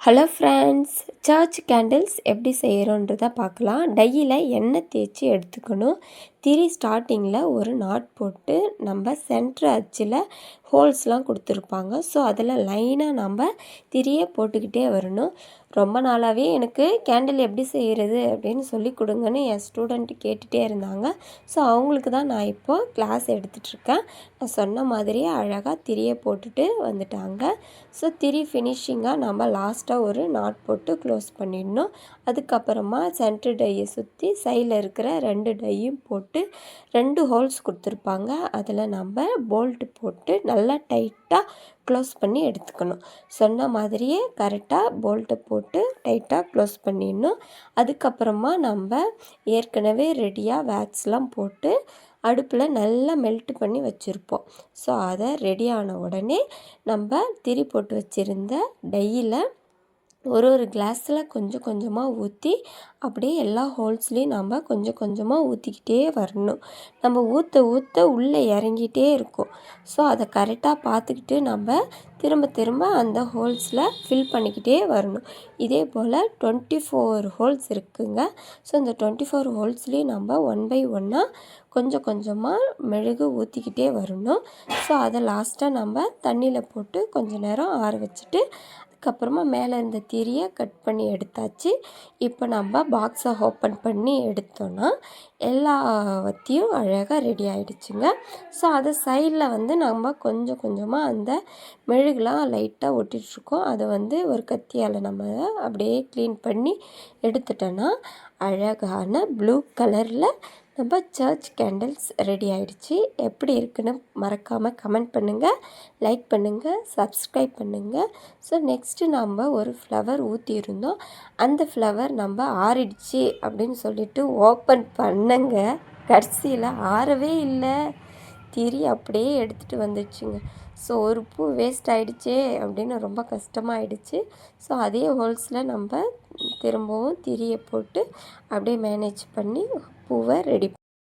Hello friends, search candles எப்படி செய்கிறோன்றத பார்க்கலாம். டையில் எண்ணெய் தேய்ச்சி எடுத்துக்கணும். திரி ஸ்டார்டிங்கில் ஒரு நாட் போட்டு நம்ம சென்ட்ரு அச்சில் ஹோல்ஸ்லாம் கொடுத்துருப்பாங்க. ஸோ அதில் லைனாக நம்ம திரியை போட்டுக்கிட்டே வரணும். ரொம்ப நாளாகவே எனக்கு கேண்டில் எப்படி செய்கிறது அப்படின்னு சொல்லி கொடுங்கன்னு என் ஸ்டூடெண்ட்டு கேட்டுகிட்டே இருந்தாங்க. ஸோ அவங்களுக்கு தான் நான் இப்போது கிளாஸ் எடுத்துகிட்ருக்கேன். நான் சொன்ன மாதிரியே அழகாக திரியை போட்டுட்டு வந்துட்டாங்க. ஸோ திரி ஃபினிஷிங்காக நம்ம லாஸ்ட்டாக ஒரு நாட் போட்டு க்ளோஸ் பண்ணிடணும். அதுக்கப்புறமா சென்ட்ரு டையை சுற்றி சைடில் இருக்கிற 2 டையும் போட்டு 2 ஹோல்ஸ் கொடுத்துருப்பாங்க. அதில் நம்ம போல்ட்டு போட்டு நல்லா டைட்டாக க்ளோஸ் பண்ணி எடுத்துக்கணும். சொன்ன மாதிரியே கரெக்டாக போல்ட்டை போட்டு டைட்டாக க்ளோஸ் பண்ணிடணும். அதுக்கப்புறமா நம்ம ஏற்கனவே ரெடியாக வேக்ஸ்லாம் போட்டு அடுப்பில் நல்லா மெல்ட் பண்ணி வச்சுருப்போம். ஸோ அதை ரெடி ஆன உடனே நம்ம திரி போட்டு வச்சுருந்த டையில் ஒரு கிளாஸில் கொஞ்சம் கொஞ்சமாக ஊற்றி அப்படியே எல்லா ஹோல்ஸ்லேயும் நம்ம கொஞ்சம் கொஞ்சமாக ஊற்றிக்கிட்டே வரணும். நம்ம ஊற்ற ஊற்ற உள்ளே இறங்கிட்டே இருக்கும். ஸோ அதை கரெக்டாக பார்த்துக்கிட்டு நம்ம திரும்ப திரும்ப அந்த ஹோல்ஸில் ஃபில் பண்ணிக்கிட்டே வரணும். இதே போல் 24 ஹோல்ஸ் இருக்குங்க. ஸோ இந்த 24 ஹோல்ஸ்லேயும் நம்ம 1 பை 1 கொஞ்சம் கொஞ்சமாக மெழுகு ஊற்றிக்கிட்டே வரணும். ஸோ அதை லாஸ்ட்டாக நம்ம தண்ணியில் போட்டு கொஞ்சம் நேரம் ஆற வச்சுட்டு அதுக்கப்புறமா மேலே இருந்த திரியை கட் பண்ணி எடுத்தாச்சு. இப்போ நம்ம பாக்ஸை ஓப்பன் பண்ணி எடுத்தோன்னா எல்லாத்தையும் அழகாக ரெடி ஆகிடுச்சுங்க. ஸோ அதை சைடில் நம்ம கொஞ்சம் கொஞ்சமாக அந்த மெழுகுலாம் லைட்டாக ஒட்டிகிட்ருக்கோம். அதை ஒரு கத்தியால் நம்ம அப்படியே க்ளீன் பண்ணி எடுத்துட்டோன்னா அழகான ப்ளூ கலரில் நம்ம சர்ச் கேண்டில்ஸ் ரெடி ஆகிடுச்சு. எப்படி இருக்குன்னு மறக்காமல் கமெண்ட் பண்ணுங்கள், லைக் பண்ணுங்கள், சப்ஸ்கிரைப் பண்ணுங்கள். ஸோ நெக்ஸ்ட்டு நம்ம ஒரு ஃப்ளவர் ஊற்றியிருந்தோம். அந்த ஃப்ளவர் நம்ம ஆறிடுச்சு அப்படின்னு சொல்லிட்டு ஓப்பன் பண்ணங்க. கடைசியில் ஆறவே இல்லை, திரி அப்படியே எடுத்துகிட்டு வந்துடுச்சுங்க. ஸோ ஒரு பூ வேஸ்ட் ஆகிடுச்சே அப்படின்னு ரொம்ப கஷ்டமாயிடுச்சு. ஸோ அதே ஹோல்ஸில் நம்ம திரும்பவும் திரியை போட்டு அப்படியே மேனேஜ் பண்ணி பூவை ரெடி